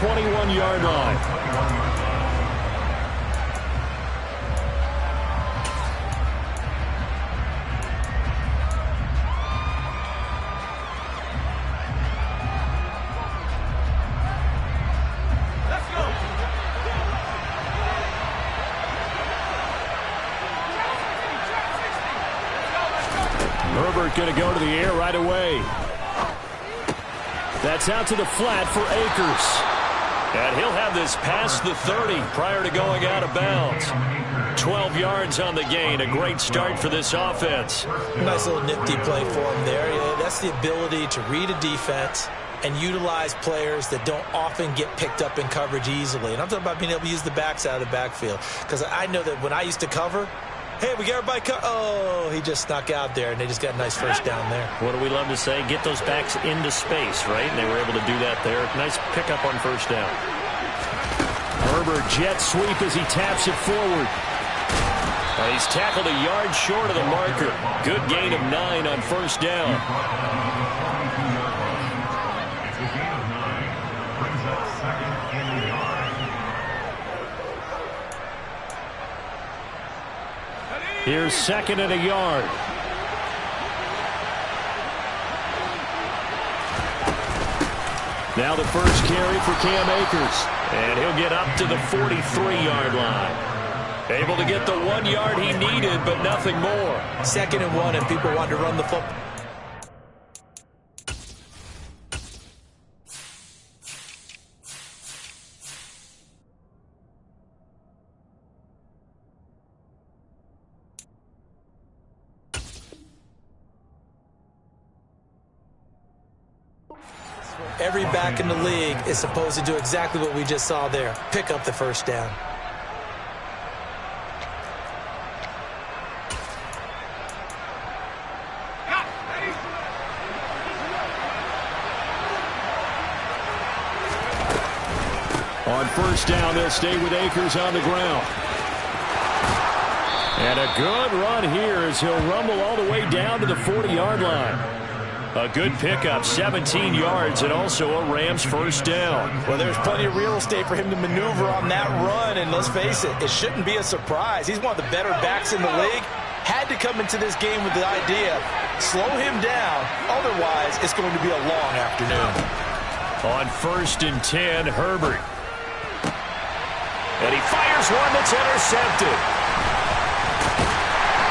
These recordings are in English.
21-yard line. Herbert going to go to the air right away. That's out to the flat for Akers. And he'll have this past the 30 prior to going out of bounds. 12 yards on the gain. A great start for this offense. Nice little nifty play for him there. Yeah, that's the ability to read a defense and utilize players that don't often get picked up in coverage easily. And I'm talking about being able to use the backs out of the backfield. Because I know that when I used to cover, hey, we got everybody oh, he just snuck out there, and they just got a nice first down there. What do we love to say? Get those backs into space, right? And they were able to do that there. Nice pickup on first down. Herbert jet sweep as he taps it forward. He's tackled a yard short of the marker. Good gain of 9 on first down. Here's second and a yard. Now the first carry for Cam Akers. And he'll get up to the 43-yard line. Able to get the 1 yard he needed, but nothing more. 2nd and 1, and people want to run the football. Every back in the league is supposed to do exactly what we just saw there. Pick up the first down. On first down, they'll stay with Akers on the ground. And a good run here as he'll rumble all the way down to the 40-yard line. A good pickup, 17 yards, and also a Rams first down. Well, there's plenty of real estate for him to maneuver on that run, and let's face it, it shouldn't be a surprise. He's one of the better backs in the league. Had to come into this game with the idea, slow him down, otherwise it's going to be a long afternoon. On first and 10, Herbert. And he fires one that's intercepted.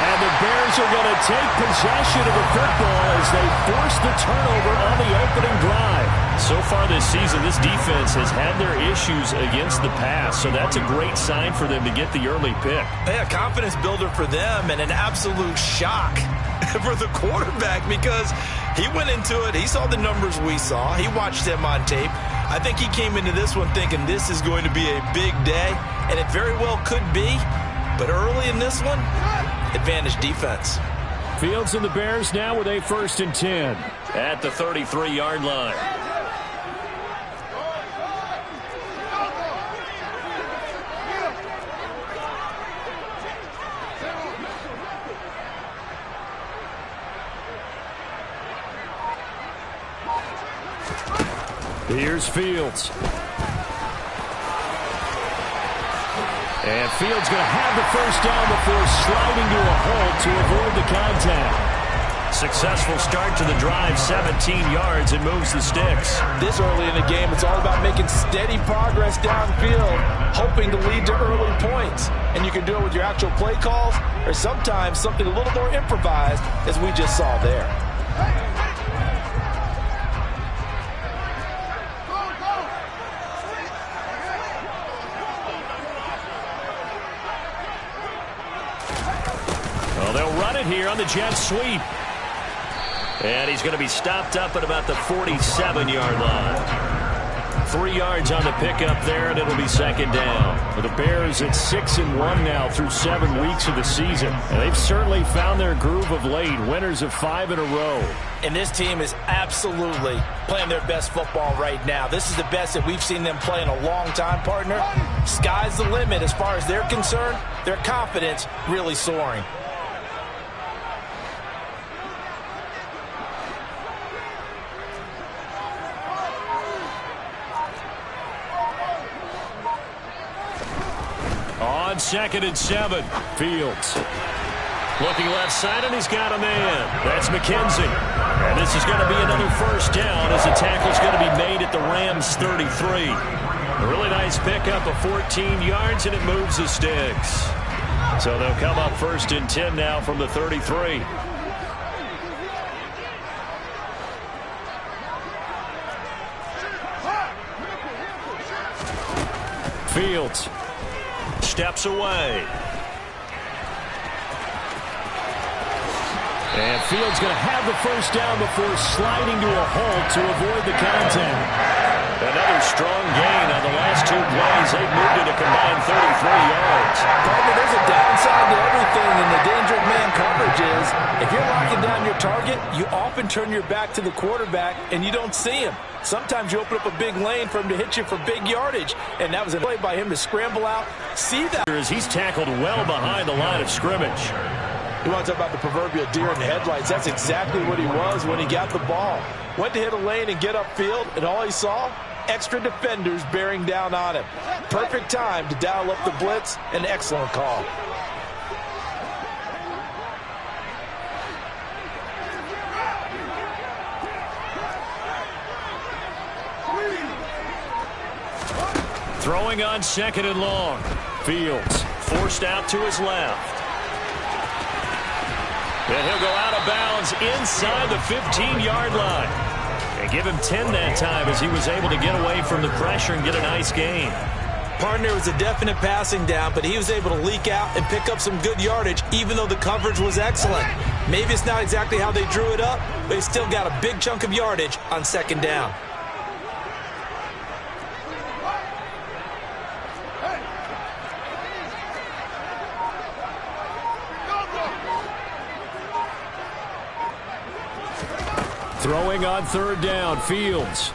And the Bears are going to take possession of the football as they force the turnover on the opening drive. So far this season, this defense has had their issues against the pass, so that's a great sign for them to get the early pick. Yeah, confidence builder for them and an absolute shock for the quarterback because he went into it. He saw the numbers we saw. He watched them on tape. I think he came into this one thinking this is going to be a big day, and it very well could be. But early in this one, advantage defense. Fields and the Bears now with a first and 10 at the 33-yard line. Here's Fields. And Fields going to have the first down before sliding to a halt to avoid the contact. Successful start to the drive, 17 yards, and moves the sticks. This early in the game, it's all about making steady progress downfield, hoping to lead to early points. And you can do it with your actual play calls or sometimes something a little more improvised, as we just saw there. Here on the jet sweep. And he's going to be stopped up at about the 47-yard line. 3 yards on the pickup there, and it'll be second down. For the Bears, it's 6-1 now through 7 weeks of the season. And they've certainly found their groove of late, winners of 5 in a row. And this team is absolutely playing their best football right now. This is the best that we've seen them play in a long time, partner. Sky's the limit as far as they're concerned. Their confidence really soaring. on 2nd and 7. Fields looking left side, and he's got a man. That's McKenzie. And this is going to be another first down as the tackle's going to be made at the Rams' 33. A really nice pickup of 14 yards, and it moves the sticks. So they'll come up 1st and 10 now from the 33. Fields steps away. And Fields going to have the first down before sliding to a halt to avoid the contact. Another strong gain on the last 2 plays. They've moved it a combined 33 yards. Partner, there's a downside to everything, and the danger of man coverage is if you're locking down your target, you often turn your back to the quarterback and you don't see him. Sometimes you open up a big lane for him to hit you for big yardage, and that was a play by him to scramble out. See that? He's tackled well behind the line of scrimmage. You want to talk about the proverbial deer in the headlights. That's exactly what he was when he got the ball. Went to hit a lane and get upfield, and all he saw, extra defenders bearing down on him. Perfect time to dial up the blitz. An excellent call. Throwing on 2nd and long. Fields forced out to his left. And he'll go out of bounds inside the 15-yard line. And give him 10 that time as he was able to get away from the pressure and get a nice gain. Partner, was a definite passing down, but he was able to leak out and pick up some good yardage, even though the coverage was excellent. Maybe it's not exactly how they drew it up, but he still got a big chunk of yardage on 2nd down. Throwing on 3rd down, Fields.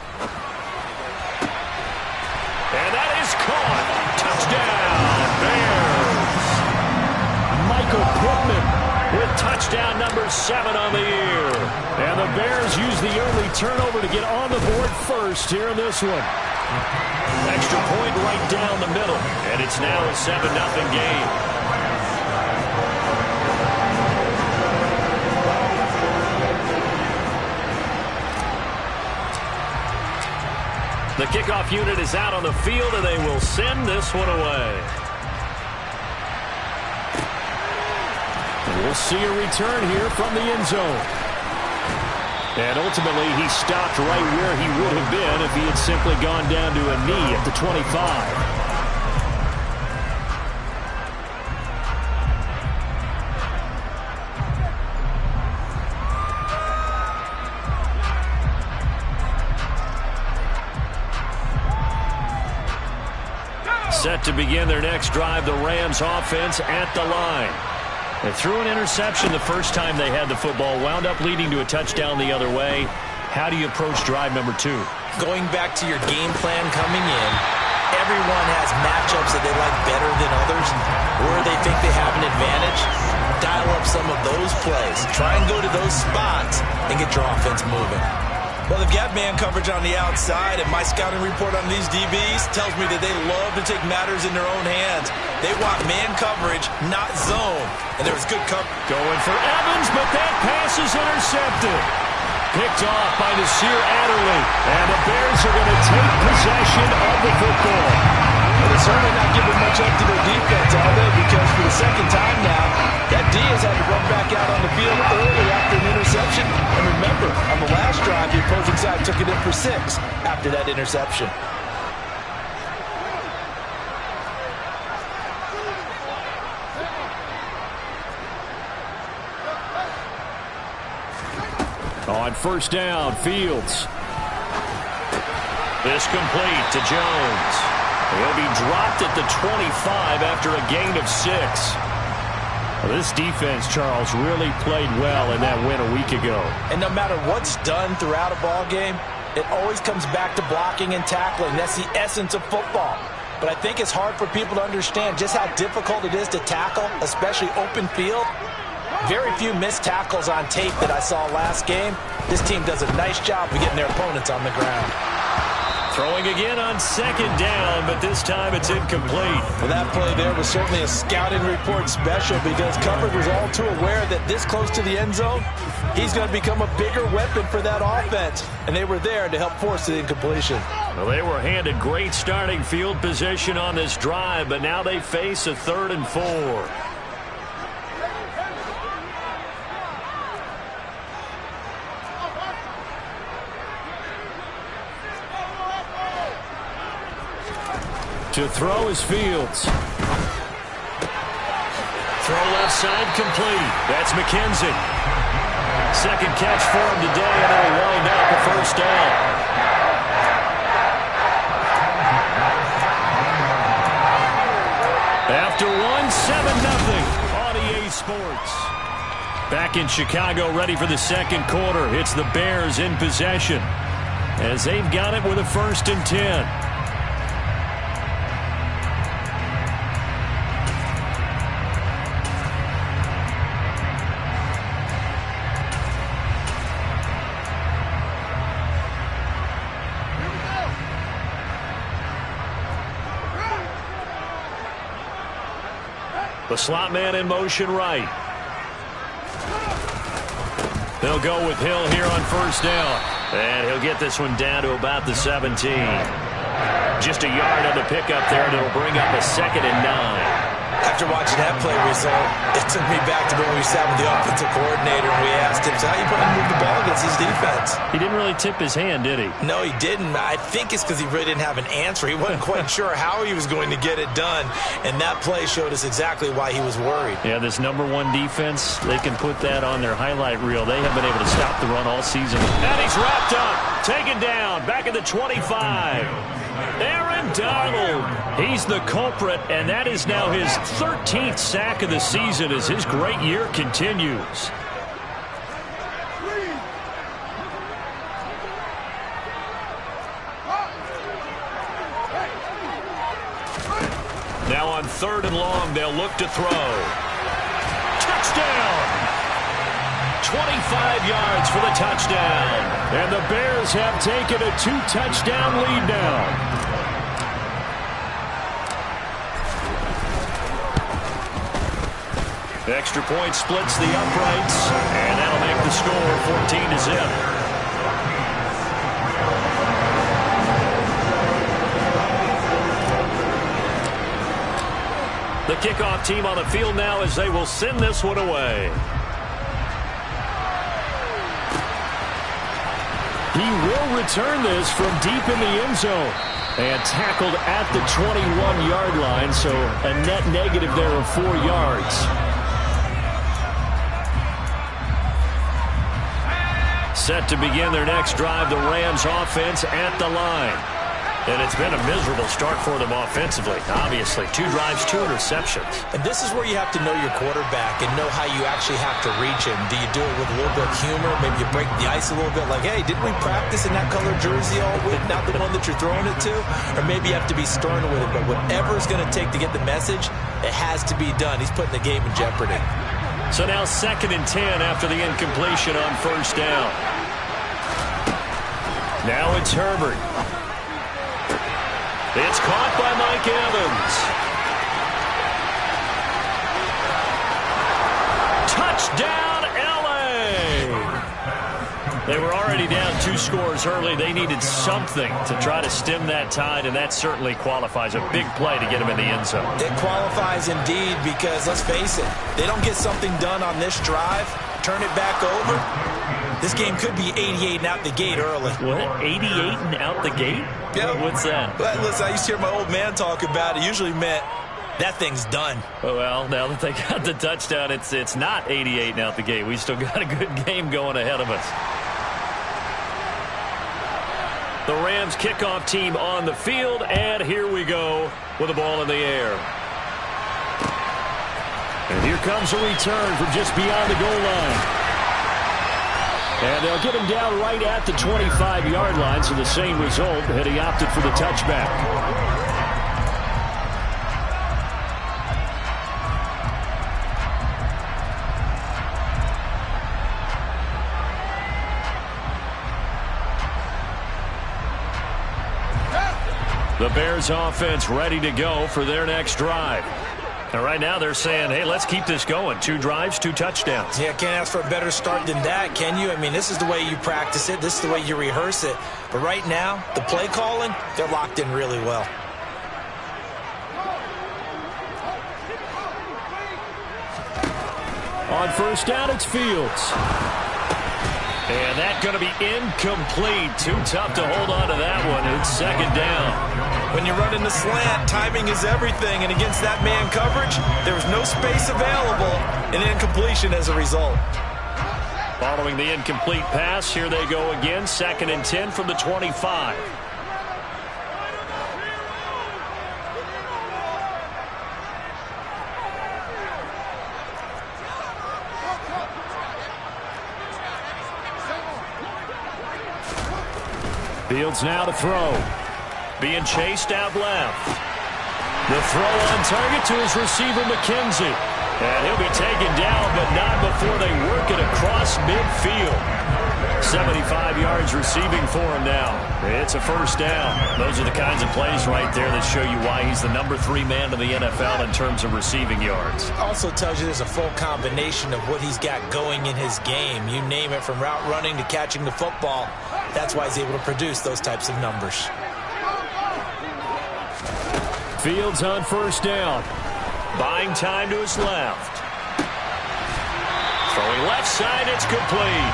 And that is caught. Touchdown, Bears. Michael Pittman with touchdown number 7 on the year. And the Bears use the early turnover to get on the board first here in this one. Extra point right down the middle. And it's now a 7-0 game. The kickoff unit is out on the field, and they will send this one away. We'll see a return here from the end zone. And ultimately, he stopped right where he would have been if he had simply gone down to a knee at the 25. Set to begin their next drive, the Rams offense at the line. They threw an interception the first time they had the football, wound up leading to a touchdown the other way. How do you approach drive number 2? Going back to your game plan coming in, everyone has matchups that they like better than others, where they think they have an advantage. Dial up some of those plays. Try and go to those spots and get your offense moving. Well, they've got man coverage on the outside, and my scouting report on these DBs tells me that they love to take matters in their own hands. They want man coverage, not zone. And there was good coverage. Going for Evans, but that pass is intercepted. Picked off by Nasir Adderley. And the Bears are going to take possession of the football. Well, they're certainly not giving much up to their defense, are they? Because for the second time now, that D has had to run back out on the field early after an interception. And remember, on the last drive, the opposing side took it in for 6 after that interception. On 1st down, Fields. This complete to Jones. He'll be dropped at the 25 after a gain of 6. Well, this defense, Charles, really played well in that win a week ago. And no matter what's done throughout a ball game, it always comes back to blocking and tackling. That's the essence of football. But I think it's hard for people to understand just how difficult it is to tackle, especially open field. Very few missed tackles on tape that I saw last game. This team does a nice job of getting their opponents on the ground. Throwing again on second down, but this time it's incomplete. Well, that play there was certainly a scouting report special because coverage was all too aware that this close to the end zone, he's going to become a bigger weapon for that offense. And they were there to help force the incompletion. Well, they were handed great starting field position on this drive, but now they face a 3rd and 4. To throw is Fields. Throw left side complete. That's McKenzie. Second catch for him today, and it'll wind up a first down. After 1-7-0 on EA Sports. Back in Chicago, ready for the second quarter. It's the Bears in possession as they've got it with a 1st and 10. The slot man in motion right. They'll go with Hill here on 1st down. And he'll get this one down to about the 17. Just a yard on the pickup there, and it'll bring up a 2nd and 9. After watching that play result, it took me back to when we sat with the offensive coordinator and we asked him, so how are you going to move the ball against his defense? He didn't really tip his hand, did he? No, he didn't. I think it's because he really didn't have an answer. He wasn't quite sure how he was going to get it done, and that play showed us exactly why he was worried. Yeah, this #1 defense, they can put that on their highlight reel. They have been able to stop the run all season. And he's wrapped up, taken down, back at the 25. Aaron Donald, he's the culprit, and that is now his 13th sack of the season as his great year continues. Now on 3rd and long, they'll look to throw. Touchdown! 25 yards for the touchdown. And the Bears have taken a 2-touchdown lead now. Extra point splits the uprights, and that'll make the score 14-0. The kickoff team on the field now as they will send this one away. He will return this from deep in the end zone. And tackled at the 21-yard line, so a net negative there of 4 yards. Set to begin their next drive, the Rams offense at the line. And it's been a miserable start for them offensively. Obviously, 2 drives, 2 interceptions. And this is where you have to know your quarterback and know how you actually have to reach him. Do you do it with a little bit of humor? Maybe you break the ice a little bit like, hey, didn't we practice in that color jersey all week, not the one that you're throwing it to? Or maybe you have to be stern with it. But whatever it's going to take to get the message, it has to be done. He's putting the game in jeopardy. So now 2nd and 10 after the incompletion on 1st down. Now it's Herbert. It's caught by Mike Evans. Touchdown, L.A. They were already down 2 scores early. They needed something to try to stem that tide, and that certainly qualifies. A big play to get them in the end zone. It qualifies indeed because, let's face it, they don't get something done on this drive, turn it back over. This game could be 88 and out the gate early. What? 88 and out the gate? Yeah. What's that? Well, listen, I used to hear my old man talk about it. Usually meant that thing's done. Well, now that they got the touchdown, it's not 88 and out the gate. We still got a good game going ahead of us. The Rams kickoff team on the field, and here we go with the ball in the air. And here comes a return from just beyond the goal line. And they'll get him down right at the 25-yard line, so the same result, had he opted for the touchback. The Bears offense ready to go for their next drive. And right now they're saying, hey, let's keep this going. 2 drives, 2 touchdowns. Yeah, can't ask for a better start than that, can you? I mean, this is the way you practice it. This is the way you rehearse it. But right now, the play calling, they're locked in really well. On first down, it's Fields. And that's going to be incomplete. Too tough to hold on to that one. It's second down. When you're running the slant, timing is everything. And against that man coverage, there was no space available. And incompletion as a result. Following the incomplete pass, here they go again. 2nd and 10 from the 25. Fields now to throw. Being chased out left. The throw on target to his receiver, McKenzie. And he'll be taken down, but not before they work it across midfield. 75 yards receiving for him now. It's a first down. Those are the kinds of plays right there that show you why he's the number 3 man in the NFL in terms of receiving yards. Also tells you there's a full combination of what he's got going in his game. You name it, from route running to catching the football. That's why he's able to produce those types of numbers. Fields on first down. Buying time to his left. Throwing left side, it's complete.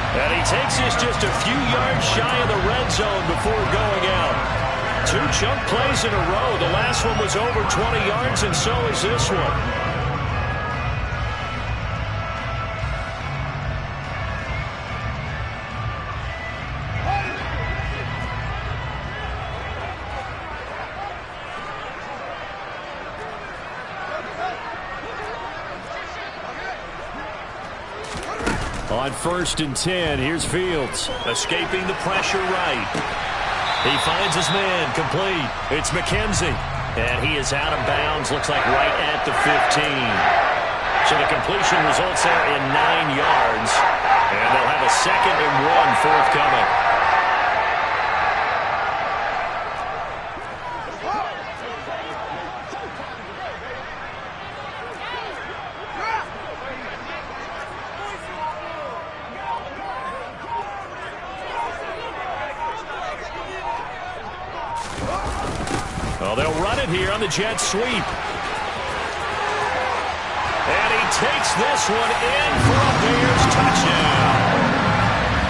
And he takes this just a few yards shy of the red zone before going out. 2 chunk plays in a row. The last one was over 20 yards, and so is this one. On 1st and 10, here's Fields. Escaping the pressure right. He finds his man, complete. It's McKenzie. And he is out of bounds, looks like right at the 15. So the completion results there in 9 yards. And they'll have a 2nd and 1 forthcoming. Well, they'll run it here on the jet sweep. And he takes this one in for a Bears touchdown.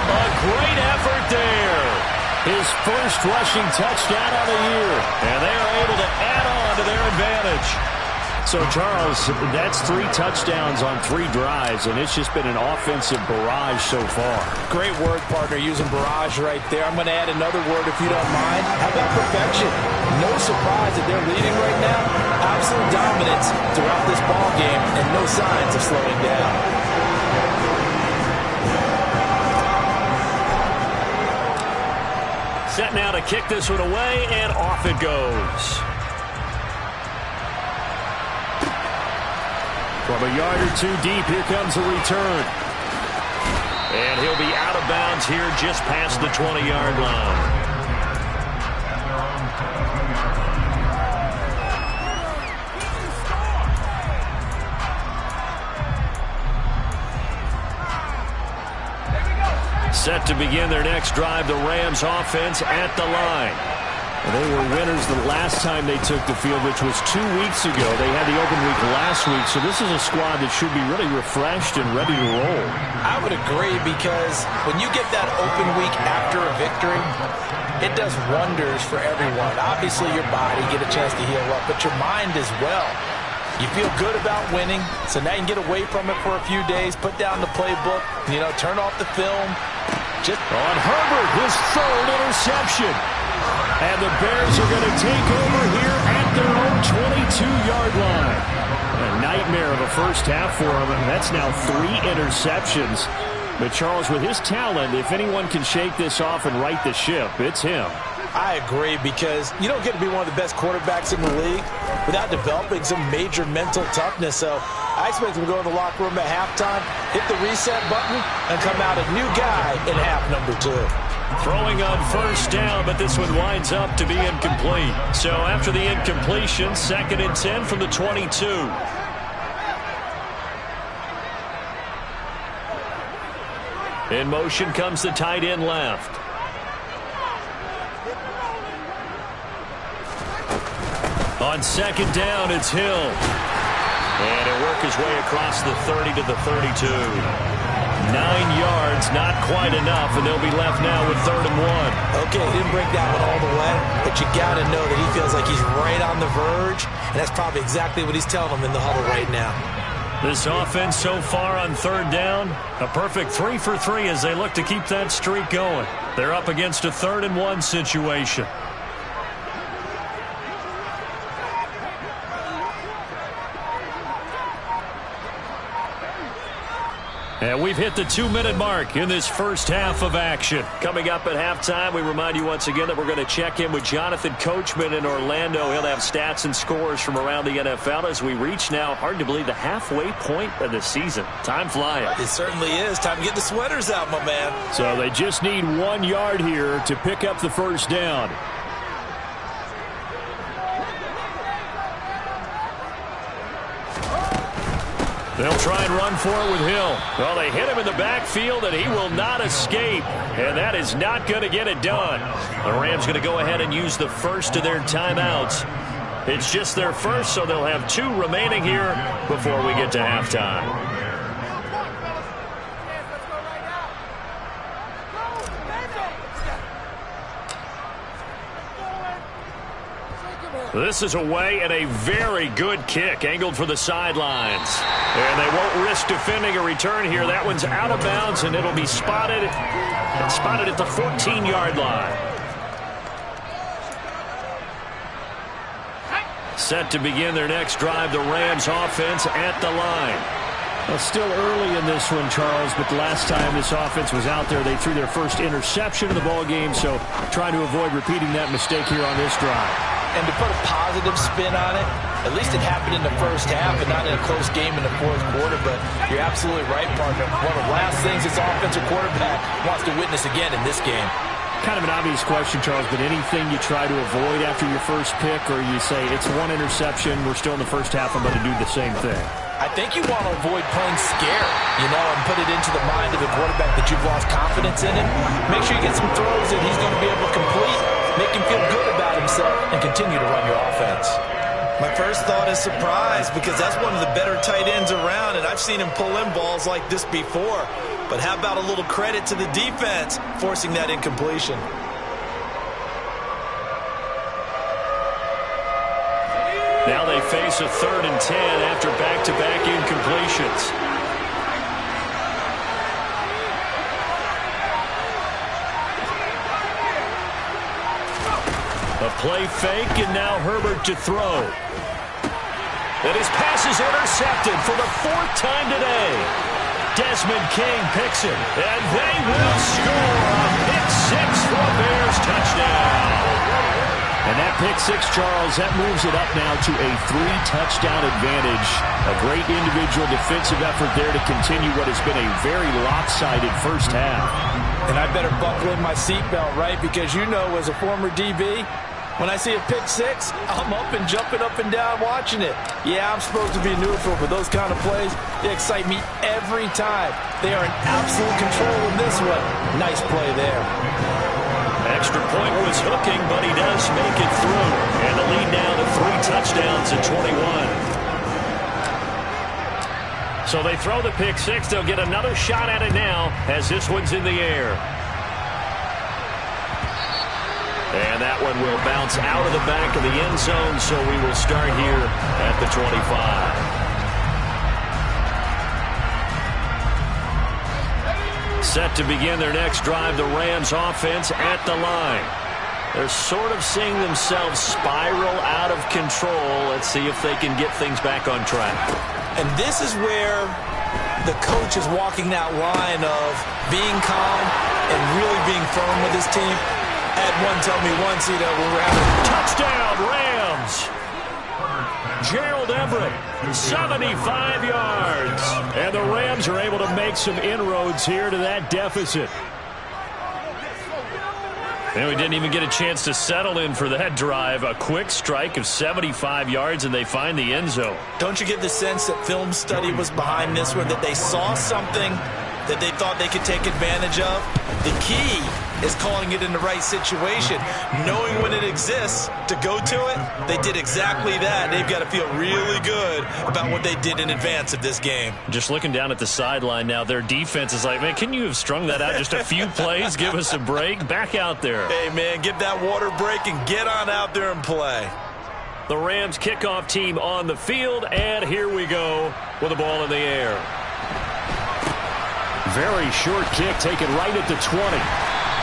A great effort there. His first rushing touchdown of the year. And they are able to add on to their advantage. So, Charles, that's 3 touchdowns on 3 drives, and it's just been an offensive barrage so far. Great word, partner, using barrage right there. I'm going to add another word if you don't mind. How about perfection? No surprise that they're leading right now. Absolute dominance throughout this ball game, and no signs of slowing down. Set now to kick this one away, and off it goes. From a yard or 2 deep, here comes a return. And he'll be out of bounds here just past the 20-yard line. Set to begin their next drive, the Rams offense at the line. They were winners the last time they took the field, which was 2 weeks ago. They had the open week last week, so this is a squad that should be really refreshed and ready to roll. I would agree, because when you get that open week after a victory, it does wonders for everyone. Obviously, your body, get a chance to heal up, but your mind as well. You feel good about winning, so now you can get away from it for a few days, put down the playbook, turn off the film. Just on Herbert, his 3rd interception. And the Bears are going to take over here at their own 22-yard line. A nightmare of a first half for him, and that's now 3 interceptions. But Charles, with his talent, if anyone can shake this off and right the ship, it's him. I agree, because you don't get to be one of the best quarterbacks in the league without developing some major mental toughness. So I expect him to go in the locker room at halftime, hit the reset button, and come out a new guy in half number 2. Throwing on first down, but this one winds up to be incomplete. So after the incompletion, 2nd and 10 from the 22. In motion comes the tight end left. On 2nd down, it's Hill. And he'll work his way across the 30 to the 32. 9 yards, not quite enough, and they'll be left now with 3rd and 1. Okay, he didn't break that one all the way, but you got to know that he feels like he's right on the verge, and that's probably exactly what he's telling them in the huddle right now. This offense so far on 3rd down, a perfect 3 for 3 as they look to keep that streak going. They're up against a 3rd and 1 situation. And we've hit the 2-minute mark in this first half of action. Coming up at halftime, we remind you once again that we're going to check in with Jonathan Coachman in Orlando. He'll have stats and scores from around the NFL as we reach now, hard to believe, the halfway point of the season. Time flying. It certainly is. Time to get the sweaters out, my man. So they just need 1 yard here to pick up the first down. They'll try and run for it with Hill. Well, they hit him in the backfield, and he will not escape. And that is not going to get it done. The Rams going to go ahead and use the first of their timeouts. It's just their first, so they'll have 2 remaining here before we get to halftime. This is away and a very good kick angled for the sidelines. And they won't risk defending a return here. That one's out of bounds, and it'll be spotted at the 14-yard line. Set to begin their next drive, the Rams offense at the line. Well, still early in this one, Charles, but the last time this offense was out there, they threw their first interception of the ball game, so trying to avoid repeating that mistake here on this drive. And to put a positive spin on it, at least it happened in the first half and not in a close game in the 4th quarter. But you're absolutely right, partner. One of the last things this offensive quarterback wants to witness again in this game. Kind of an obvious question, Charles, but anything you try to avoid after your first pick, or you say it's 1 interception, we're still in the first half, I'm going to do the same thing? I think you want to avoid playing scared, and put it into the mind of the quarterback that you've lost confidence in him. Make sure you get some throws that he's going to be able to complete, make him feel good about himself, and continue to run your offense. My first thought is surprise, because that's one of the better tight ends around, and I've seen him pull in balls like this before. But how about a little credit to the defense forcing that incompletion? Now they face a 3rd and 10 after back-to-back incompletions. A play fake, and now Herbert to throw. And his pass is intercepted for the 4th time today. Desmond King picks it, and they will score a pick 6 for a Bears touchdown. And that pick 6, Charles, that moves it up now to a 3-touchdown advantage. A great individual defensive effort there to continue what has been a very lopsided first half. And I better buckle in my seatbelt, right? Because as a former DB, when I see a pick 6, I'm up and jumping up and down watching it. Yeah, I'm supposed to be neutral, but those kind of plays, they excite me every time. They are in absolute control in this one. Nice play there. Extra point was hooking, but he does make it through. And the lead now to 3 touchdowns at 21. So they throw the pick 6. They'll get another shot at it now as this one's in the air. And that one will bounce out of the back of the end zone, so we will start here at the 25. Set to begin their next drive, the Rams offense at the line. They're sort of seeing themselves spiral out of control. Let's see if they can get things back on track. And this is where the coach is walking that line of being calm and really being firm with his team. I had one tell me once, we're having touchdown Rams. Gerald Everett, 75 yards. And the Rams are able to make some inroads here to that deficit. And we didn't even get a chance to settle in for that drive. A quick strike of 75 yards, and they find the end zone. Don't you get the sense that film study was behind this one, that they saw something that they thought they could take advantage of? The key is calling it in the right situation, knowing when it exists to go to it. They did exactly that. They've got to feel really good about what they did in advance of this game. Just looking down at the sideline now, their defense is like, man, can you have strung that out just a few plays? Give us a break. Back out there. Hey, man, give that water break and get on out there and play. The Rams kickoff team on the field, and here we go with the ball in the air. Very short kick taken right at the 20.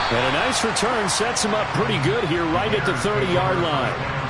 And a nice return sets him up pretty good here right at the 30-yard line.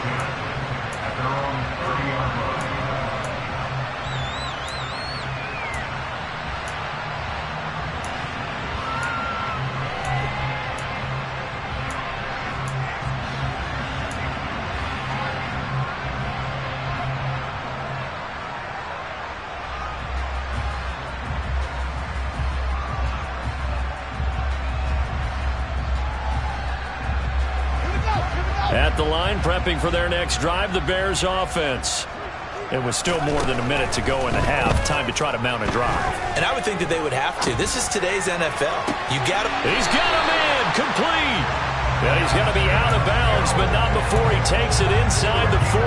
At the line, prepping for their next drive, the Bears offense. It was still more than a minute to go in the half. Time to try to mount a drive. And I would think that they would have to. This is today's NFL. You got to. He's got a man complete. And he's going to be out of bounds, but not before he takes it inside the 40.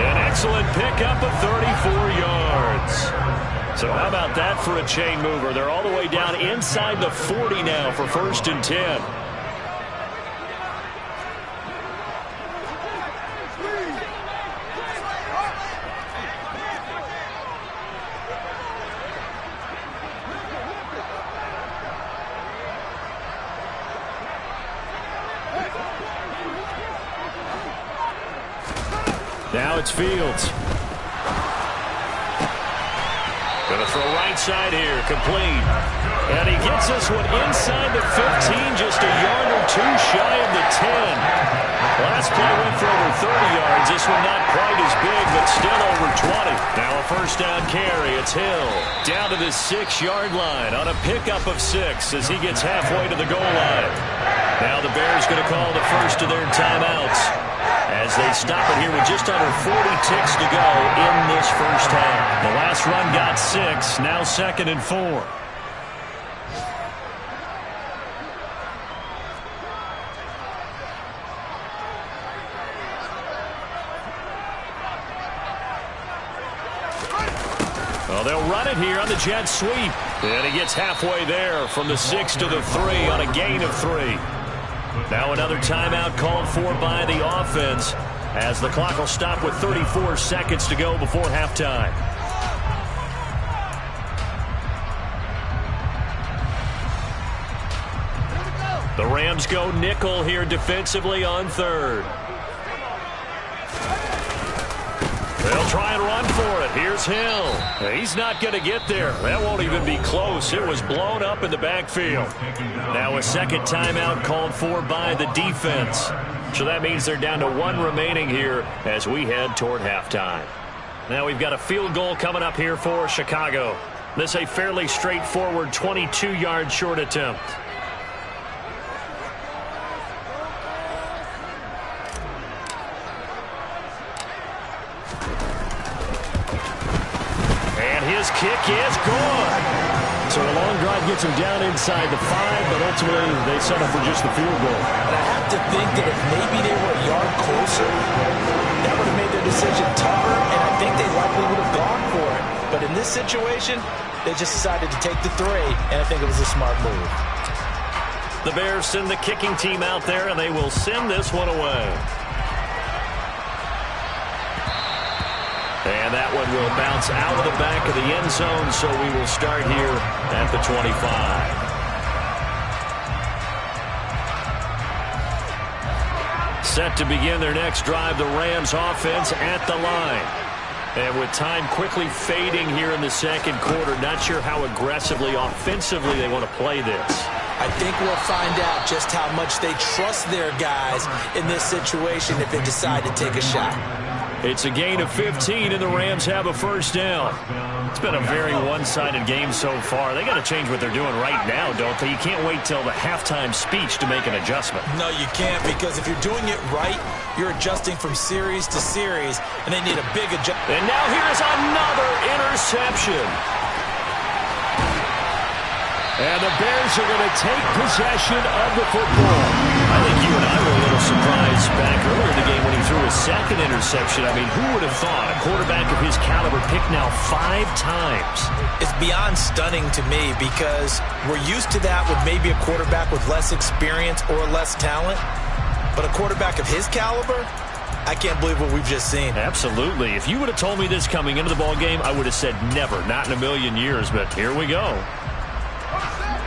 An excellent pickup of 34 yards. So how about that for a chain mover? They're all the way down inside the 40 now for 1st and 10. Now it's Fields. Gonna throw right side here, complete. And he gets this one inside the 15, just a yard or two shy of the 10. Last play went for over 30 yards. This one not quite as big, but still over 20. Now a first down carry. It's Hill down to the 6-yard line on a pickup of 6 as he gets halfway to the goal line. Now the Bears going to call the first of their timeouts as they stop it here with just under 40 ticks to go in this first half. The last run got 6, now 2nd and 4. Well, they'll run it here on the jet sweep. And he gets halfway there from the 6 to the 3 on a gain of 3. Now another timeout called for by the offense as the clock will stop with 34 seconds to go before halftime. The Rams go nickel here defensively on 3rd. They'll try and run for it. Here's Hill. He's not going to get there. That won't even be close. It was blown up in the backfield. Now a second timeout called for by the defense. So that means they're down to 1 remaining here as we head toward halftime. Now we've got a field goal coming up here for Chicago. This a fairly straightforward 22-yard short attempt. His kick is good. So a long drive gets him down inside the 5, but ultimately they set up for just the field goal. And I have to think that if maybe they were a yard closer, that would have made their decision tougher, and I think they likely would have gone for it. But in this situation, they just decided to take the 3, and I think it was a smart move. The Bears send the kicking team out there, and they will send this one away. And that one will bounce out of the back of the end zone, so we will start here at the 25. Set to begin their next drive, the Rams offense at the line. And with time quickly fading here in the second quarter, not sure how aggressively, offensively they want to play this. I think we'll find out just how much they trust their guys in this situation if they decide to take a shot. It's a gain of 15, and the Rams have a first down. It's been a very one-sided game so far. They got to change what they're doing right now, don't they? You can't wait till the halftime speech to make an adjustment. No, you can't, because if you're doing it right, you're adjusting from series to series, and they need a big adjustment. And now here's another interception. And the Bears are going to take possession of the football. I think you and I were a little surprised back earlier in the game when he threw his second interception. I mean, who would have thought a quarterback of his caliber picked now 5 times? It's beyond stunning to me, because we're used to that with maybe a quarterback with less experience or less talent. But a quarterback of his caliber, I can't believe what we've just seen. Absolutely. If you would have told me this coming into the ball game, I would have said never, not in a million years. But here we go.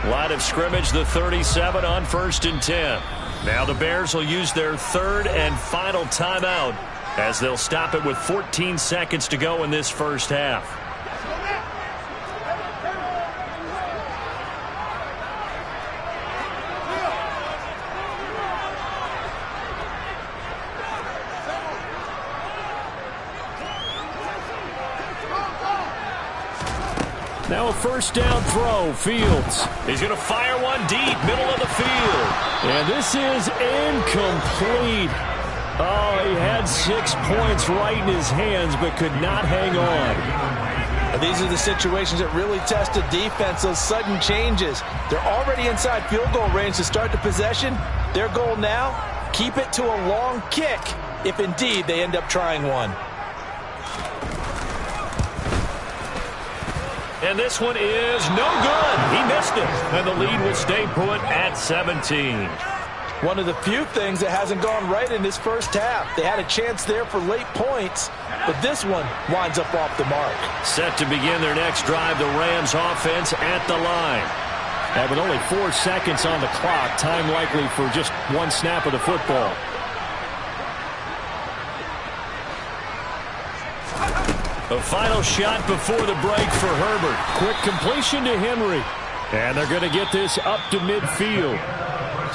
Line of scrimmage, the 37 on 1st and 10. Now the Bears will use their 3rd and final timeout as they'll stop it with 14 seconds to go in this first half. Now a first down throw. Fields. He's going to fire one deep, middle of the field. And this is incomplete. Oh, he had 6 points right in his hands, but could not hang on. These are the situations that really test a defense, those sudden changes. They're already inside field goal range to start the possession. Their goal now, keep it to a long kick, if indeed they end up trying one. And this one is no good. He missed it. And the lead will stay put at 17. One of the few things that hasn't gone right in this first half. They had a chance there for late points, but this one winds up off the mark. Set to begin their next drive, the Rams offense at the line. And with only 4 seconds on the clock, time likely for just 1 snap of the football. A final shot before the break for Herbert. Quick completion to Henry. And they're going to get this up to midfield.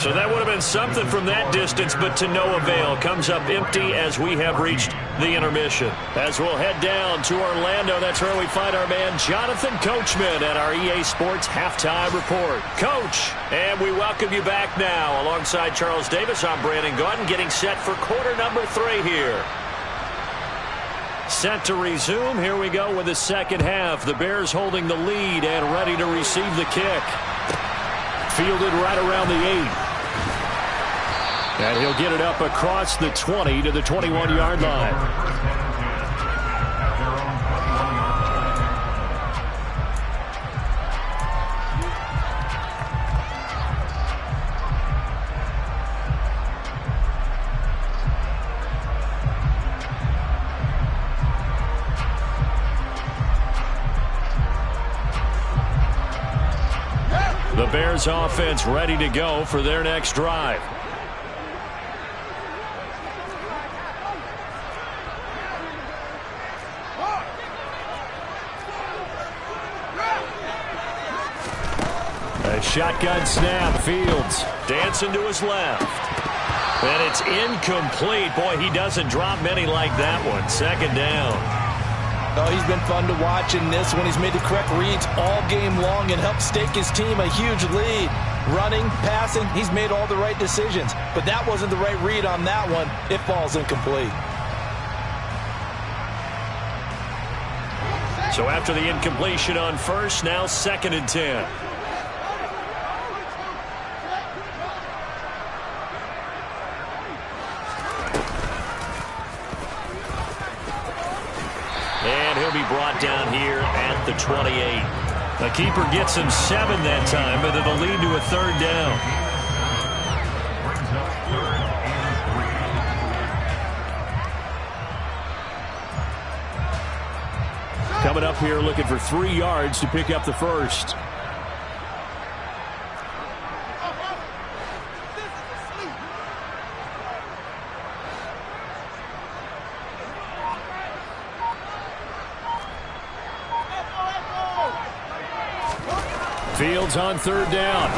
So that would have been something from that distance, but to no avail. Comes up empty as we have reached the intermission. As we'll head down to Orlando, that's where we find our man Jonathan Coachman at our EA Sports Halftime Report. Coach, and we welcome you back now. Alongside Charles Davis, I'm Brandon Gaudin, getting set for quarter number 3 here. Set to resume. Here we go with the second half. The Bears holding the lead and ready to receive the kick. Fielded right around the 8. And he'll get it up across the 20 to the 21-yard line. The Bears offense ready to go for their next drive. A shotgun snap. Fields dancing to his left. And it's incomplete. Boy, he doesn't drop many like that one. Second down. Oh, he's been fun to watch in this one. He's made the correct reads all game long and helped stake his team a huge lead. Running, passing, he's made all the right decisions. But that wasn't the right read on that one. It falls incomplete. So after the incompletion on first, now 2nd and 10. And he'll be brought down here at the 28. The keeper gets him 7 that time, but it'll lead to a 3rd down. Coming up here looking for 3 yards to pick up the first. Fields on 3rd down.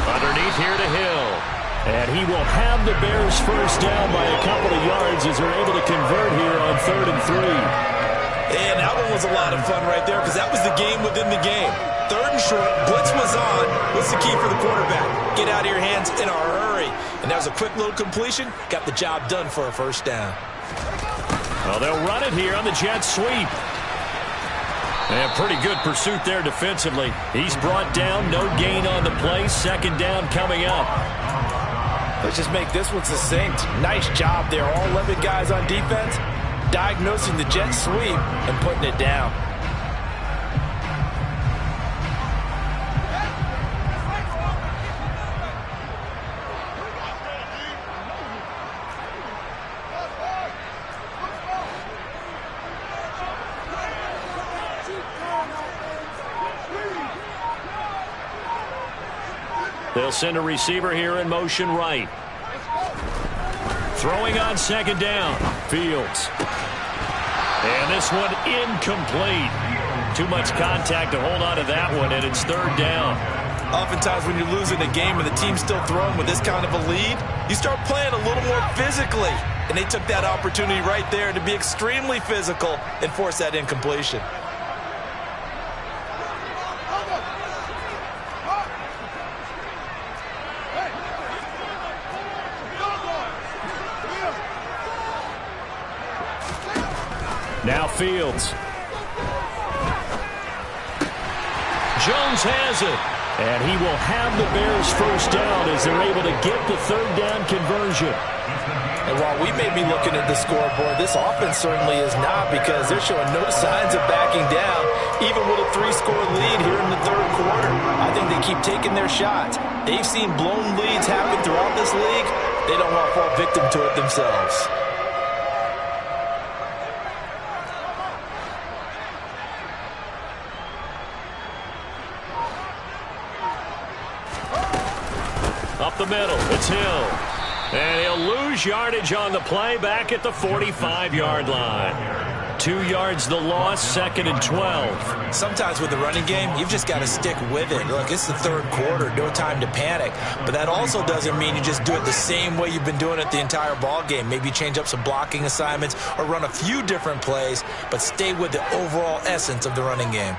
Underneath here to Hill. And he will have the Bears first down by a couple of yards as they're able to convert here on 3rd and 3. And that one was a lot of fun right there because that was the game within the game. 3rd and short, blitz was on. What's the key for the quarterback? Get out of your hands in a hurry. And that was a quick little completion. Got the job done for a first down. Well, they'll run it here on the jet sweep. And pretty good pursuit there defensively. He's brought down, no gain on the play. 2nd down coming up. Let's just make this one succinct. Nice job there. All 11 guys on defense diagnosing the jet sweep and putting it down. They'll send a receiver here in motion right. Throwing on 2nd down. Fields. And this one incomplete. Too much contact to hold on to that one, and it's 3rd down. Oftentimes when you're losing a game and the team's still throwing with this kind of a lead, you start playing a little more physically. And they took that opportunity right there to be extremely physical and force that incompletion. Now Fields. Jones has it. And he will have the Bears first down as they're able to get the 3rd down conversion. And while we may be looking at the scoreboard, this offense certainly is not, because they're showing no signs of backing down, even with a 3-score lead here in the 3rd quarter. I think they keep taking their shots. They've seen blown leads happen throughout this league. They don't want to fall victim to it themselves. Up the middle, it's Hill. And he'll lose yardage on the play back at the 45-yard line. 2 yards the loss, 2nd and 12. Sometimes with the running game, you've just got to stick with it. Look, it's the 3rd quarter, no time to panic. But that also doesn't mean you just do it the same way you've been doing it the entire ball game. Maybe change up some blocking assignments or run a few different plays, but stay with the overall essence of the running game.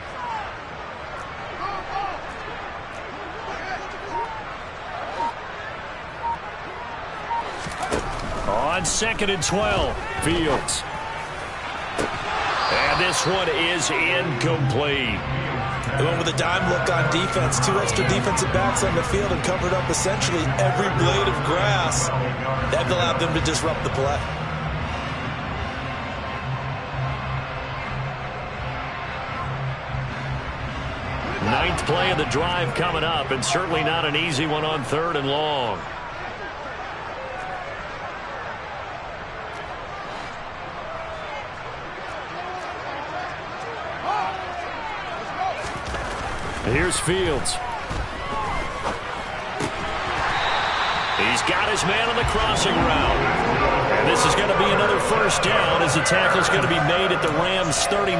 On 2nd and 12, Fields. And this one is incomplete. They went with a dime look on defense. 2 extra defensive backs on the field and covered up essentially every blade of grass. That allowed them to disrupt the play. Ninth play of the drive coming up, and certainly not an easy one on 3rd and long. Here's Fields. He's got his man on the crossing route. And this is going to be another first down as the tackle's going to be made at the Rams' 39.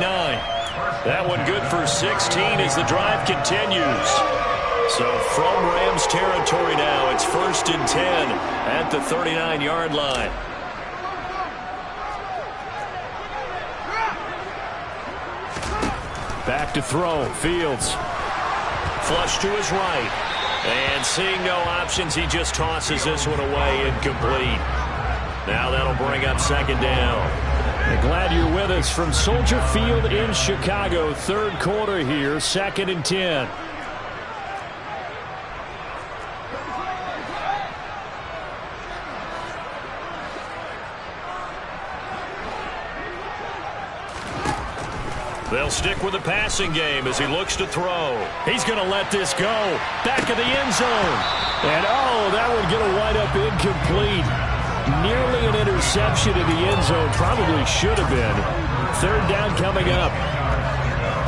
That one good for 16 as the drive continues. So from Rams territory now, it's 1st and 10 at the 39-yard line. Back to throw, Fields. Flush to his right. And seeing no options, he just tosses this one away, incomplete. Now that'll bring up 2nd down. And glad you're with us from Soldier Field in Chicago. 3rd quarter here, 2nd and 10. They'll stick with the passing game as he looks to throw. He's going to let this go. Back of the end zone. And, oh, that would get a wind up incomplete. Nearly an interception in the end zone. Probably should have been. 3rd down coming up.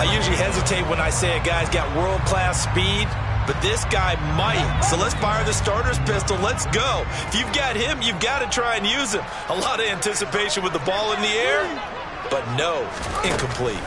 I usually hesitate when I say a guy's got world-class speed, but this guy might. So let's fire the starter's pistol. Let's go. If you've got him, you've got to try and use him. A lot of anticipation with the ball in the air, but no, incomplete.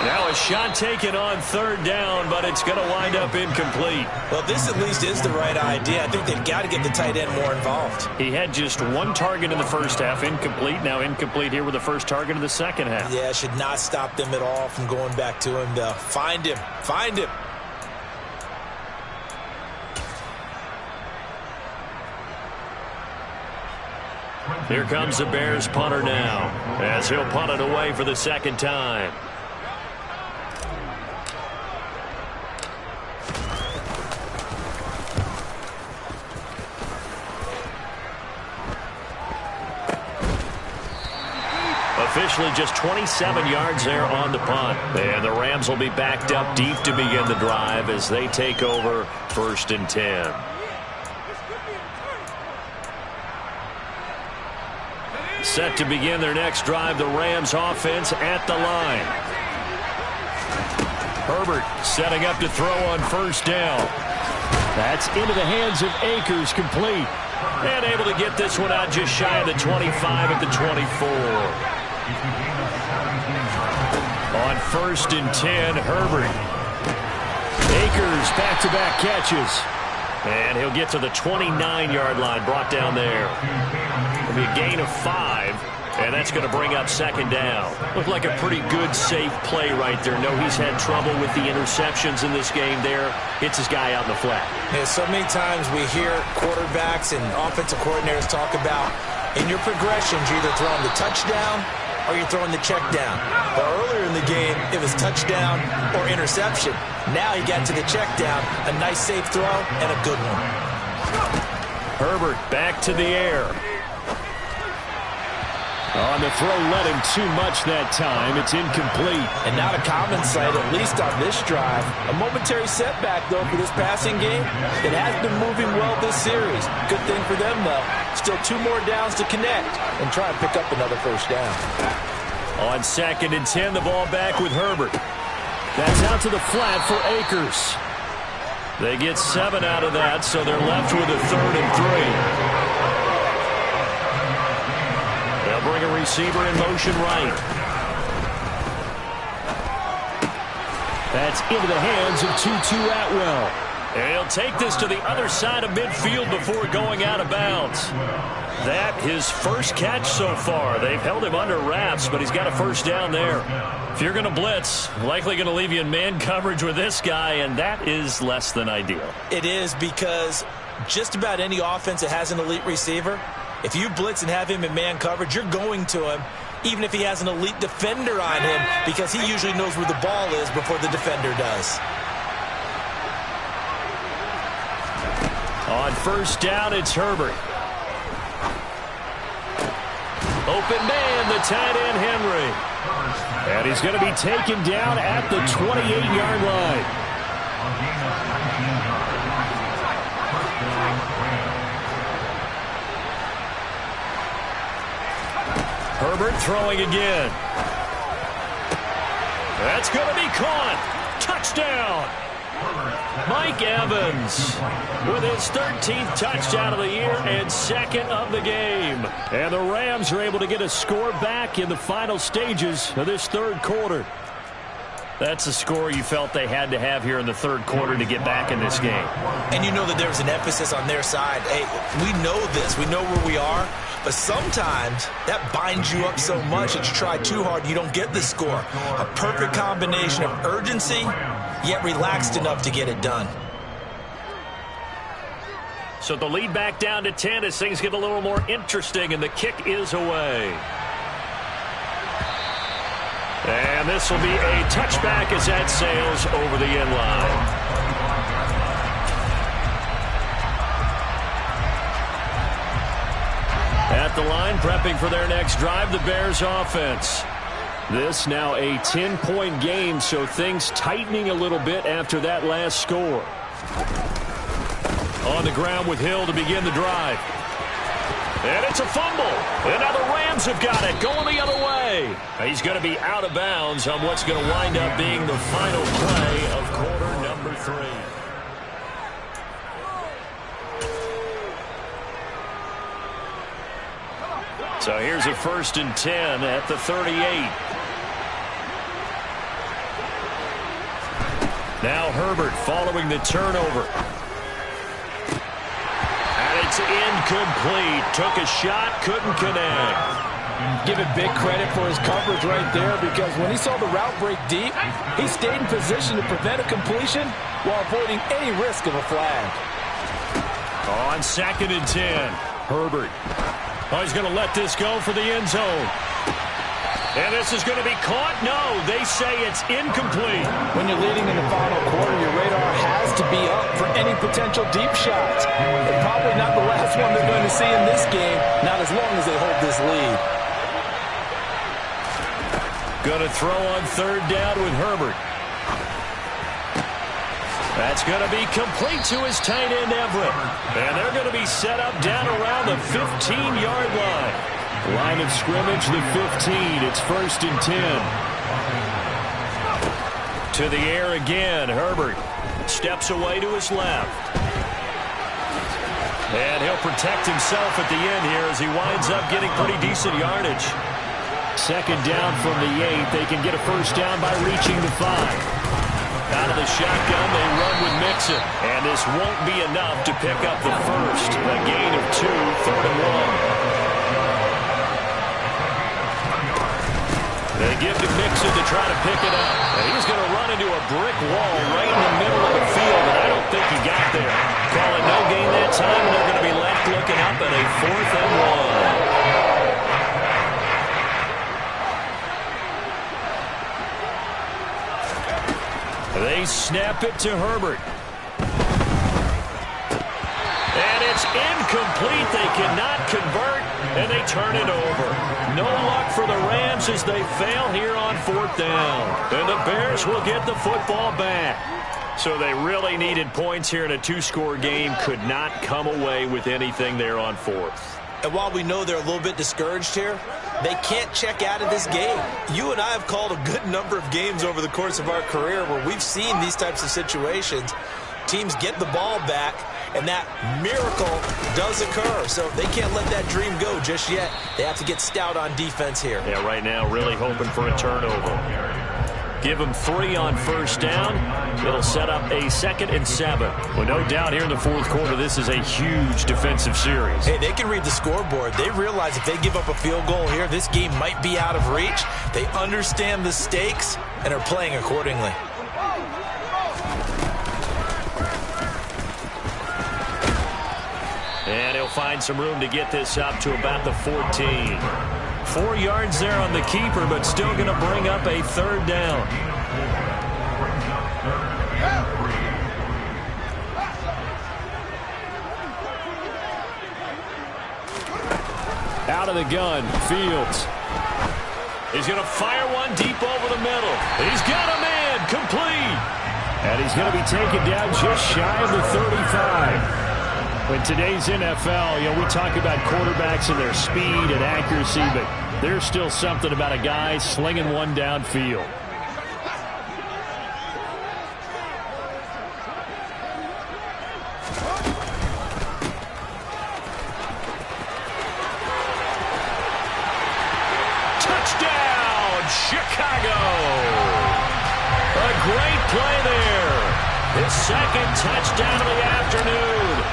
Now a shot taken on third down, but it's going to wind up incomplete. Well, this at least is the right idea. I think they've got to get the tight end more involved. He had just one target in the first half, incomplete. Now incomplete here with the first target in the second half. Yeah, should not stop them at all from going back to him, though. Find him. Find him. Here comes the Bears punter now, as he'll punt it away for the second time. Officially just 27 yards there on the punt. And the Rams will be backed up deep to begin the drive as they take over 1st and 10. Set to begin their next drive, the Rams offense at the line. Herbert setting up to throw on first down. That's into the hands of Akers, complete. And able to get this one out just shy of the 25 at the 24. On 1st and 10, Herbert. Akers back-to-back catches. And he'll get to the 29-yard line, brought down there. It'll be a gain of 5, and that's going to bring up second down. Looked like a pretty good, safe play right there. No, he's had trouble with the interceptions in this game there. Hits his guy out in the flat. Yeah, so many times we hear quarterbacks and offensive coordinators talk about, in your progressions, you're either throwing the touchdown or you're throwing the check down. But earlier in the game, it was touchdown or interception. Now he got to the check down, a nice safe throw, and a good one. Herbert back to the air. On the throw, led him too much that time. It's incomplete. And not a common sight, at least on this drive. A momentary setback, though, for this passing game. It has been moving well this series. Good thing for them, though. Still 2 more downs to connect and try and pick up another first down. On 2nd and 10, the ball back with Herbert. That's out to the flat for Akers. They get 7 out of that, so they're left with a 3rd and 3. They'll bring a receiver in motion right. That's into the hands of Tutu Atwell. And he'll take this to the other side of midfield before going out of bounds. That his first catch so far. They've held him under wraps, but he's got a first down there. If you're going to blitz, likely going to leave you in man coverage with this guy, and that is less than ideal. It is, because just about any offense that has an elite receiver, if you blitz and have him in man coverage, you're going to him, even if he has an elite defender on him, because he usually knows where the ball is before the defender does. On first down, it's Herbert. Open man, the tight end, Henry. And he's going to be taken down at the 28-yard line. Herbert throwing again. That's going to be caught. Touchdown. Mike Evans with his 13th touchdown of the year and 2nd of the game. And the Rams are able to get a score back in the final stages of this 3rd quarter. That's a score you felt they had to have here in the 3rd quarter to get back in this game. And you know that there's an emphasis on their side. Hey, we know this. We know where we are. But sometimes that binds you up so much that you try too hard, you don't get the score. A perfect combination of urgency, yet relaxed enough to get it done. So the lead back down to 10 as things get a little more interesting, and the kick is away. And this will be a touchback as that sails over the end line. At the line, prepping for their next drive, the Bears offense. This now a 10-point game, so things tightening a little bit after that last score. On the ground with Hill to begin the drive. And it's a fumble. And now the Rams have got it, going the other way. He's going to be out of bounds on what's going to wind up being the final play of quarter number 3. So here's a 1st and 10 at the 38. Now Herbert following the turnover. And it's incomplete. Took a shot, couldn't connect. Give it big credit for his coverage right there, because when he saw the route break deep, he stayed in position to prevent a completion while avoiding any risk of a flag. On 2nd and 10, Herbert. Oh, he's going to let this go for the end zone. And this is going to be caught? No, they say it's incomplete. When you're leading in the final quarter, your radar has to be up for any potential deep shots. And probably not the last one they're going to see in this game, not as long as they hold this lead. Going to throw on 3rd down with Herbert. That's going to be complete to his tight end, Everett. And they're going to be set up down around the 15-yard line. Line of scrimmage, the 15. It's 1st and 10. To the air again, Herbert steps away to his left. And he'll protect himself at the end here as he winds up getting pretty decent yardage. 2nd down from the 8. They can get a 1st down by reaching the 5. Out of the shotgun, they run with Mixon. And this won't be enough to pick up the 1st. A gain of 2, 3rd and 1. They give to Mixon to try to pick it up. And he's going to run into a brick wall right in the middle of the field, and I don't think he got there. Call it no gain that time, and they're going to be left looking up at a 4th and 1. They snap it to Herbert. And it's incomplete. They cannot convert, and they turn it over. No luck for the Rams as they fail here on 4th down. And the Bears will get the football back. So they really needed points here in a 2-score game. Could not come away with anything there on 4th. And while we know they're a little bit discouraged here, they can't check out of this game. You and I have called a good number of games over the course of our career where we've seen these types of situations. Teams get the ball back, and that miracle does occur. So they can't let that dream go just yet. They have to get stout on defense here. Yeah, right now really hoping for a turnover. Give them 3 on 1st down. It'll set up a 2nd and 7. Well, no doubt here in the 4th quarter, this is a huge defensive series. Hey, they can read the scoreboard. They realize if they give up a field goal here, this game might be out of reach. They understand the stakes and are playing accordingly. And he'll find some room to get this up to about the 14. 4 yards there on the keeper, but still going to bring up a 3rd down. Out of the gun, Fields. He's going to fire one deep over the middle. He's got a man, complete. And he's going to be taken down just shy of the 35. In today's NFL, we talk about quarterbacks and their speed and accuracy, but there's still something about a guy slinging one downfield. Touchdown, Chicago! A great play there. His 2nd touchdown of the afternoon.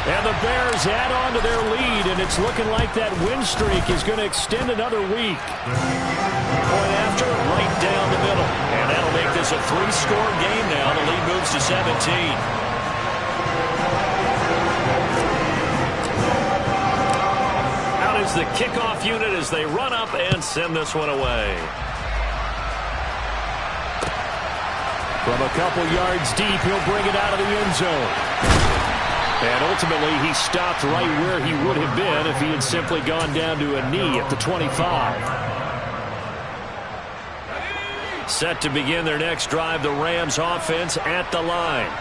And the Bears add on to their lead, and it's looking like that win streak is going to extend another week. Point after, right down the middle. And that'll make this a 3-score game now. The lead moves to 17. Out is the kickoff unit as they run up and send this one away. From a couple yards deep, he'll bring it out of the end zone. And ultimately, he stopped right where he would have been if he had simply gone down to a knee at the 25. Set to begin their next drive, the Rams offense at the line.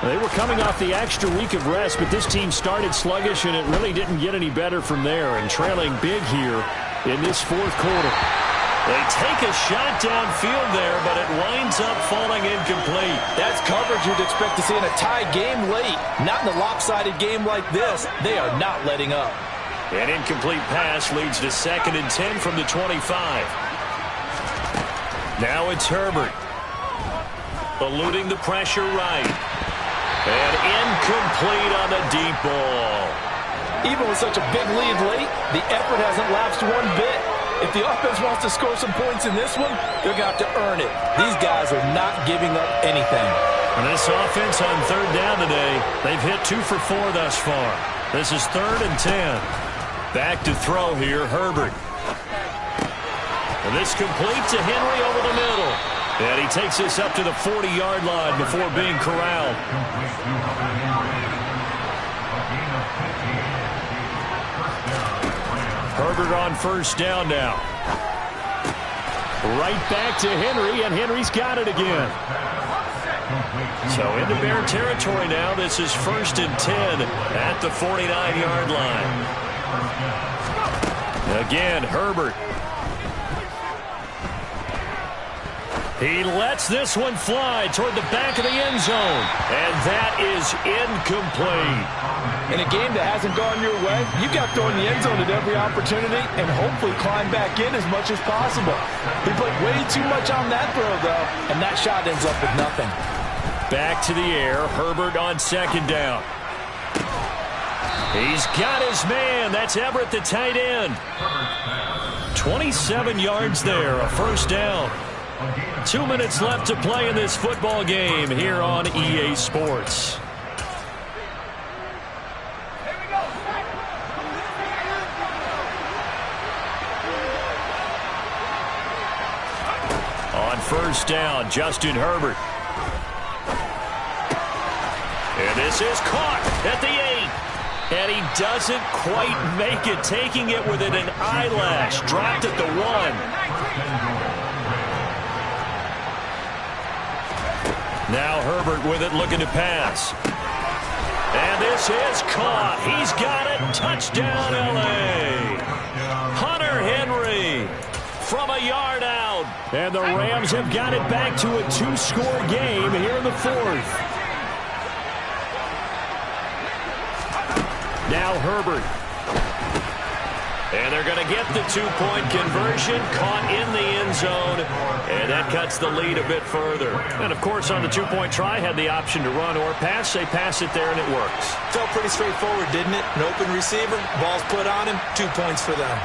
They were coming off the extra week of rest, but this team started sluggish, and it really didn't get any better from there. And trailing big here in this 4th quarter. They take a shot downfield there, but it winds up falling incomplete. That's coverage you'd expect to see in a tie game late. Not in a lopsided game like this. They are not letting up. An incomplete pass leads to 2nd and 10 from the 25. Now it's Herbert. Eluding the pressure right. And incomplete on the deep ball. Even with such a big lead late, the effort hasn't lapsed one bit. If the offense wants to score some points in this one, they're going to have to earn it. These guys are not giving up anything. And this offense on third down today, they've hit 2 for 4 thus far. This is 3rd and 10. Back to throw here, Herbert. And this complete to Henry over the middle. And he takes this up to the 40-yard line before being corralled. Herbert on first down now. Right back to Henry, and Henry's got it again. So into Bear territory now. This is 1st and 10 at the 49-yard line. Again, Herbert. He lets this one fly toward the back of the end zone. And that is incomplete. In a game that hasn't gone your way, you've got to throw in the end zone at every opportunity and hopefully climb back in as much as possible. He put way too much on that throw, though, and that shot ends up with nothing. Back to the air. Herbert on second down. He's got his man. That's Everett, the tight end. 27 yards there, a first down. 2 minutes left to play in this football game here on EA Sports. On first down, Justin Herbert. And this is caught at the 8. And he doesn't quite make it, taking it within an eyelash. Dropped at the 1. Now Herbert with it, looking to pass. And this is caught. He's got it. Touchdown, L.A. Hunter Henry from a yard out. And the Rams have got it back to a 2-score game here in the 4th. Now Herbert. And they're going to get the 2-point conversion, caught in the end zone, and that cuts the lead a bit further. And, of course, on the 2-point try, had the option to run or pass. They pass it there, and it works. Felt pretty straightforward, didn't it? An open receiver, ball's put on him, 2 points for them.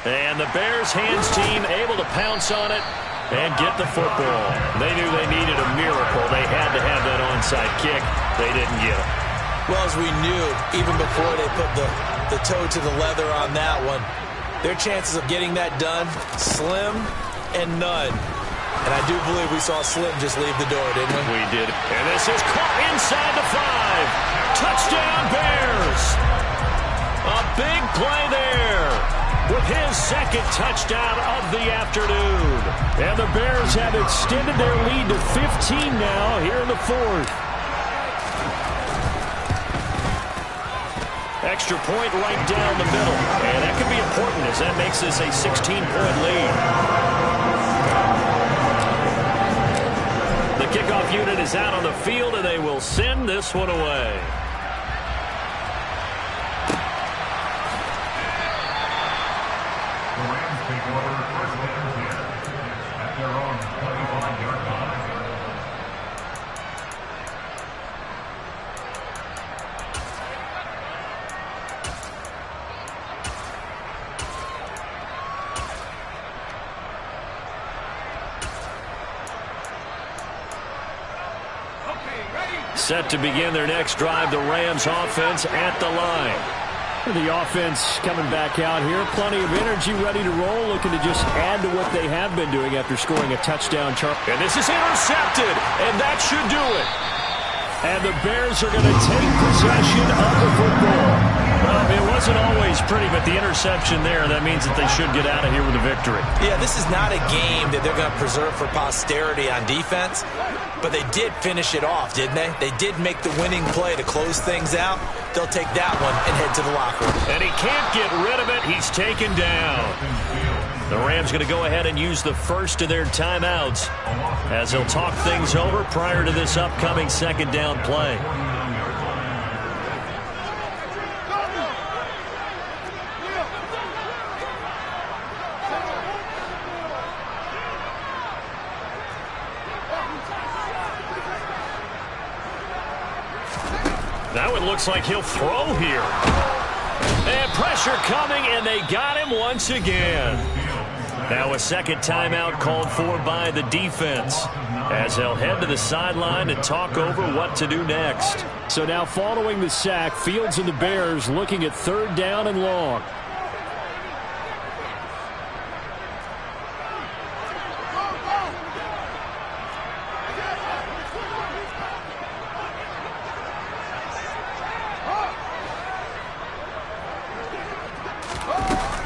And the Bears hands team able to pounce on it and get the football. They knew they needed a miracle. They had to have that onside kick. They didn't get it. Well, as we knew, even before they put the toe to the leather on that one, their chances of getting that done, slim and none. And I do believe we saw Slim just leave the door, didn't we? We did. And this is caught inside the 5. Touchdown, Bears. A big play there with his second touchdown of the afternoon. And the Bears have extended their lead to 15 now here in the 4th. Extra point right down the middle. And that could be important as that makes this a 16-point lead. The kickoff unit is out on the field, and they will send this one away. Set to begin their next drive, the Rams offense at the line. The offense coming back out here. Plenty of energy, ready to roll, looking to just add to what they have been doing after scoring a touchdown. And this is intercepted, and that should do it. And the Bears are going to take possession of the football. Well, it wasn't always pretty, but the interception there, that means that they should get out of here with a victory. Yeah, this is not a game that they're going to preserve for posterity on defense, but they did finish it off, didn't they? They did make the winning play to close things out. They'll take that one and head to the locker room. And he can't get rid of it. He's taken down. The Rams going to go ahead and use the first of their timeouts as they'll talk things over prior to this upcoming second down play. That one looks like he'll throw here. And pressure coming, and they got him once again. Now a second timeout called for by the defense, as they'll head to the sideline and talk over what to do next. So now following the sack, Fields and the Bears looking at 3rd down and long.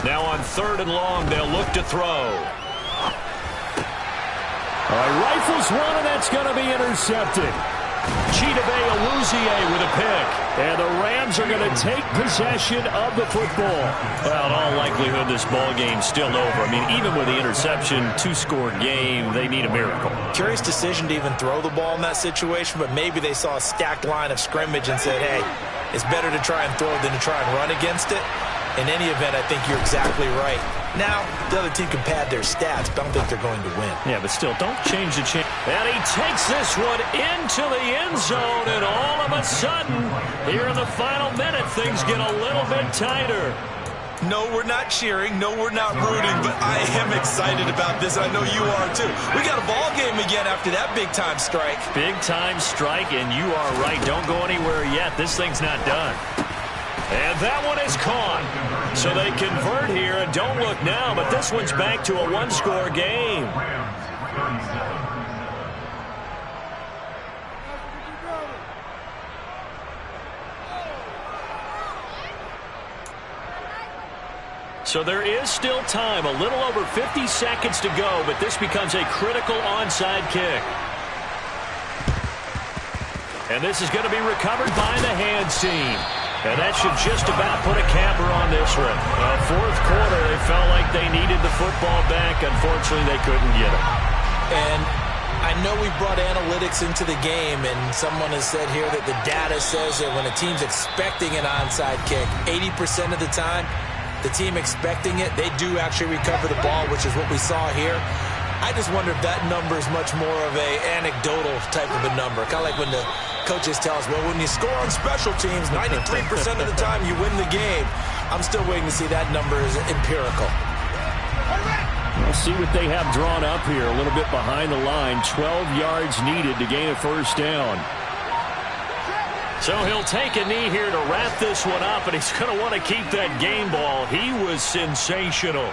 Now on 3rd and long, they'll look to throw. All right, rifles one, and that's going to be intercepted. Chidobe Awuzie with a pick. And the Rams are going to take possession of the football. Well, in all likelihood, this ball game's still over. I mean, even with the interception, 2-score game, they need a miracle. Curious decision to even throw the ball in that situation, but maybe they saw a stacked line of scrimmage and said, hey, it's better to try and throw than to try and run against it. In any event, I think you're exactly right. Now, the other team can pad their stats, but I don't think they're going to win. Yeah, but still, don't change the chance. And he takes this one into the end zone, and all of a sudden, here in the final minute, things get a little bit tighter. No, we're not cheering. No, we're not rooting, but I am excited about this. I know you are, too. We got a ball game again after that big-time strike. Big-time strike, and you are right. Don't go anywhere yet. This thing's not done. And that one is caught. So they convert here, and don't look now, but this one's back to a 1-score game. So there is still time, a little over 50 seconds to go, but this becomes a critical onside kick. And this is going to be recovered by the hands team. And that should just about put a capper on this one. 4th quarter, they felt like they needed the football back. Unfortunately, they couldn't get it. And I know we brought analytics into the game, and someone has said here that the data says that when a team's expecting an onside kick, 80% of the time, the team expecting it, they do actually recover the ball, which is what we saw here. I just wonder if that number is much more of a anecdotal type of a number. Kind of like when the coaches tell us, well, when you score on special teams, 93% of the time you win the game. I'm still waiting to see that number is empirical. We'll see what they have drawn up here. A little bit behind the line. 12 yards needed to gain a 1st down. So he'll take a knee here to wrap this one up, and he's going to want to keep that game ball. He was sensational.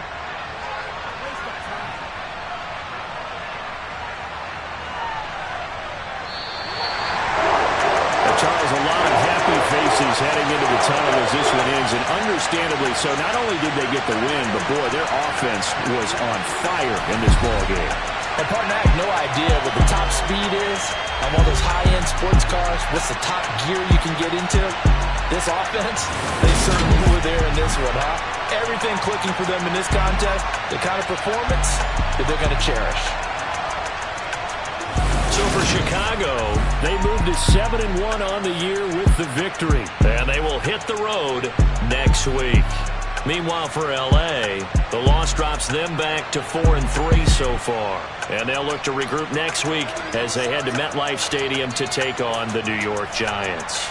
Charles, a lot of happy faces heading into the tunnel as this one ends, and understandably so. Not only did they get the win, but boy, their offense was on fire in this ball game. And partner, I have no idea what the top speed is on one of those high-end sports cars. What's the top gear you can get into? This offense, they certainly were there in this one, huh? Everything clicking for them in this contest, the kind of performance that they're going to cherish. So for Chicago, they moved to 7-1 on the year with the victory. And they will hit the road next week. Meanwhile, for L.A., the loss drops them back to 4-3 so far. And they'll look to regroup next week as they head to MetLife Stadium to take on the New York Giants.